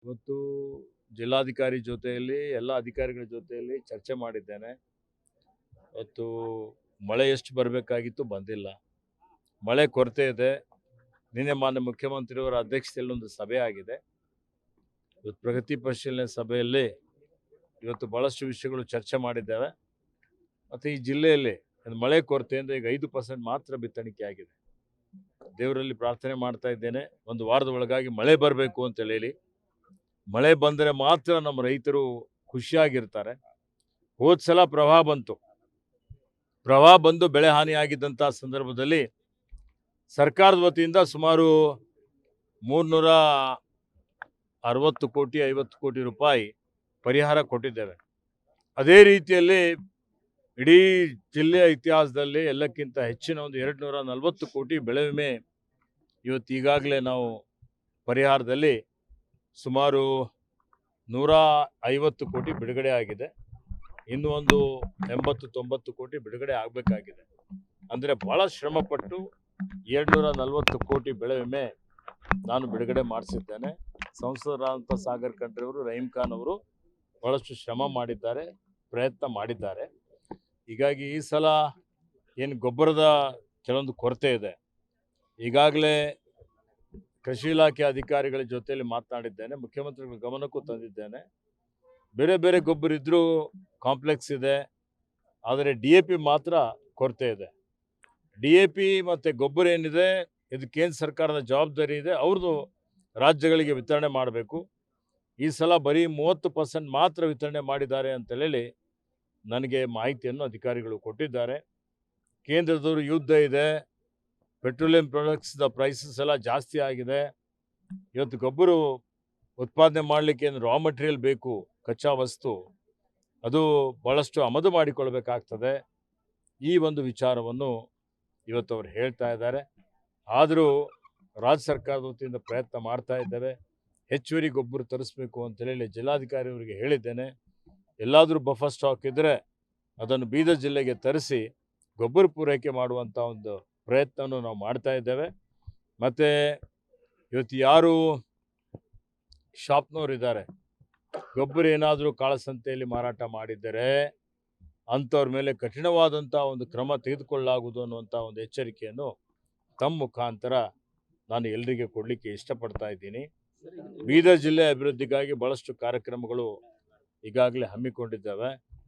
ಇವತ್ತು ಜಿಲ್ಲಾಧಿಕಾರಿ ಜೊತೆಯಲ್ಲಿ ಎಲ್ಲ ಅಧಿಕಾರಿಗಳ ಜೊತೆಯಲ್ಲಿ ಚರ್ಚೆ ಮಾಡಿದ್ದೇನೆ. ಇವತ್ತು ಮಳೆ ಎಷ್ಟು ಬರಬೇಕಾಗಿತ್ತು ಬಂದಿಲ್ಲ. ಮಳೆ ಕೊರತೆ ಇದೆ. ನಿನ್ನೆ ಮಾನ್ಯ ಮುಖ್ಯಮಂತ್ರಿಯವರ ಅಧ್ಯಕ್ಷತೆಯಲ್ಲಿ ಒಂದು ಸಭೆ ಆಗಿದೆ. ಇವತ್ತು ಪ್ರಗತಿ ಪರಿಶೀಲನೆ ಸಭೆಯಲ್ಲಿ ಇವತ್ತು ಭಾಳಷ್ಟು ವಿಷಯಗಳು ಚರ್ಚೆ ಮಾಡಿದ್ದೇವೆ. ಮತ್ತು ಈ ಜಿಲ್ಲೆಯಲ್ಲಿ ಮಳೆ ಕೊರತೆಯಿಂದ ಈಗ 5% ಮಾತ್ರ ಬಿತ್ತಣಿಕೆ ಆಗಿದೆ. ದೇವರಲ್ಲಿ ಪ್ರಾರ್ಥನೆ ಮಾಡ್ತಾ ಇದ್ದೇನೆ, ಒಂದು ವಾರದ ಒಳಗಾಗಿ ಮಳೆ ಬರಬೇಕು ಅಂತೇಳಿ. ಮಳೆ ಬಂದರೆ ಮಾತ್ರ ನಮ್ಮ ರೈತರು ಖುಷಿಯಾಗಿರ್ತಾರೆ. ಹೋದ ಸಲ ಪ್ರವಾಹ ಬಂದು ಬೆಳೆ ಹಾನಿಯಾಗಿದ್ದಂಥ ಸಂದರ್ಭದಲ್ಲಿ ಸರ್ಕಾರದ ವತಿಯಿಂದ ಸುಮಾರು 360 ಕೋಟಿ 50 ಕೋಟಿ ರೂಪಾಯಿ ಪರಿಹಾರ ಕೊಟ್ಟಿದ್ದೇವೆ. ಅದೇ ರೀತಿಯಲ್ಲಿ ಇಡೀ ಜಿಲ್ಲೆಯ ಇತಿಹಾಸದಲ್ಲಿ ಎಲ್ಲಕ್ಕಿಂತ ಹೆಚ್ಚಿನ ಒಂದು 240 ಕೋಟಿ ಬೆಳೆ ವಿಮೆ ಇವತ್ತು ಈಗಾಗಲೇ ನಾವು ಪರಿಹಾರದಲ್ಲಿ ಸುಮಾರು 150 ಕೋಟಿ ಬಿಡುಗಡೆ ಆಗಿದೆ. ಇನ್ನೂ ಒಂದು 80-90 ಕೋಟಿ ಬಿಡುಗಡೆ ಆಗಬೇಕಾಗಿದೆ. ಅಂದರೆ ಭಾಳ ಶ್ರಮಪಟ್ಟು 240 ಕೋಟಿ ಬೆಳೆ ವಿಮೆ ನಾನು ಬಿಡುಗಡೆ ಮಾಡಿಸಿದ್ದೇನೆ. ಸಂಸದರಾದಂಥ ಸಾಗರ್ ಖಂಡ್ರೆ ಅವರು, ರಹೀಂ ಖಾನ್ ಅವರು ಭಾಳಷ್ಟು ಶ್ರಮ ಮಾಡಿದ್ದಾರೆ, ಪ್ರಯತ್ನ ಮಾಡಿದ್ದಾರೆ. ಹೀಗಾಗಿ ಈ ಸಲ ಏನು ಗೊಬ್ಬರದ ಕೆಲವೊಂದು ಕೊರತೆ ಇದೆ. ಈಗಾಗಲೇ ಕೃಷಿ ಇಲಾಖೆ ಅಧಿಕಾರಿಗಳ ಜೊತೆಯಲ್ಲಿ ಮಾತನಾಡಿದ್ದೇನೆ, ಮುಖ್ಯಮಂತ್ರಿಗಳ ಗಮನಕ್ಕೂ ತಂದಿದ್ದೇನೆ. ಬೇರೆ ಬೇರೆ ಗೊಬ್ಬರ ಇದ್ದರೂ ಕಾಂಪ್ಲೆಕ್ಸ್ ಇದೆ, ಆದರೆ DAP ಮಾತ್ರ ಕೊರತೆ ಇದೆ. DAP ಮತ್ತು ಗೊಬ್ಬರ ಏನಿದೆ ಇದು ಕೇಂದ್ರ ಸರ್ಕಾರದ ಜವಾಬ್ದಾರಿ ಇದೆ, ಅವ್ರದ್ದು ರಾಜ್ಯಗಳಿಗೆ ವಿತರಣೆ ಮಾಡಬೇಕು. ಈ ಸಲ ಬರೀ 30% ಮಾತ್ರ ವಿತರಣೆ ಮಾಡಿದ್ದಾರೆ ಅಂತೇಳಿ ನನಗೆ ಮಾಹಿತಿಯನ್ನು ಅಧಿಕಾರಿಗಳು ಕೊಟ್ಟಿದ್ದಾರೆ. ಕೇಂದ್ರದವರು ಯುದ್ಧ ಇದೆ, ಪೆಟ್ರೋಲಿಯಂ ಪ್ರಾಡಕ್ಟ್ಸ್ದ ಪ್ರೈಸಸ್ ಎಲ್ಲ ಜಾಸ್ತಿ ಆಗಿದೆ. ಇವತ್ತು ಗೊಬ್ಬರ ಉತ್ಪಾದನೆ ಮಾಡಲಿಕ್ಕೆ ಏನು ರಾ ಮಟೀರಿಯಲ್ ಬೇಕು, ಕಚ್ಚಾ ವಸ್ತು, ಅದು ಭಾಳಷ್ಟು ಆಮದು ಮಾಡಿಕೊಳ್ಬೇಕಾಗ್ತದೆ. ಈ ಒಂದು ವಿಚಾರವನ್ನು ಇವತ್ತು ಅವರು ಹೇಳ್ತಾ ಇದ್ದಾರೆ. ಆದರೂ ರಾಜ್ಯ ಸರ್ಕಾರದ ವತಿಯಿಂದ ಪ್ರಯತ್ನ ಮಾಡ್ತಾ ಇದ್ದೇವೆ. ಹೆಚ್ಚುವರಿ ಗೊಬ್ಬರ ತರಿಸಬೇಕು ಅಂತೇಳಿ ಜಿಲ್ಲಾಧಿಕಾರಿ ಅವರಿಗೆ ಹೇಳಿದ್ದೇನೆ. ಎಲ್ಲಾದರೂ ಬಫರ್ ಸ್ಟಾಕ್ ಇದ್ದರೆ ಅದನ್ನು ಬೀದರ್ ಜಿಲ್ಲೆಗೆ ತರಿಸಿ ಗೊಬ್ಬರ ಪೂರೈಕೆ ಮಾಡುವಂಥ ಒಂದು ಪ್ರಯತ್ನವನ್ನು ನಾವು ಮಾಡ್ತಾ ಇದ್ದೇವೆ. ಮತ್ತು ಇವತ್ತು ಯಾರು ಶಾಪ್ನವರಿದ್ದಾರೆ, ಗೊಬ್ಬರ ಏನಾದರೂ ಕಾಳಸಂತೆಯಲ್ಲಿ ಮಾರಾಟ ಮಾಡಿದ್ದರೆ ಅಂಥವ್ರ ಮೇಲೆ ಕಠಿಣವಾದಂಥ ಒಂದು ಕ್ರಮ ತೆಗೆದುಕೊಳ್ಳಲಾಗುವುದು ಅನ್ನುವಂಥ ಒಂದು ಎಚ್ಚರಿಕೆಯನ್ನು ತಮ್ಮ ಮುಖಾಂತರ ನಾನು ಎಲ್ಲರಿಗೆ ಕೊಡಲಿಕ್ಕೆ ಇಷ್ಟಪಡ್ತಾ ಇದ್ದೀನಿ. ಬೀದರ್ ಜಿಲ್ಲೆ ಅಭಿವೃದ್ಧಿಗಾಗಿ ಭಾಳಷ್ಟು ಕಾರ್ಯಕ್ರಮಗಳು ಈಗಾಗಲೇ ಹಮ್ಮಿಕೊಂಡಿದ್ದಾವೆ.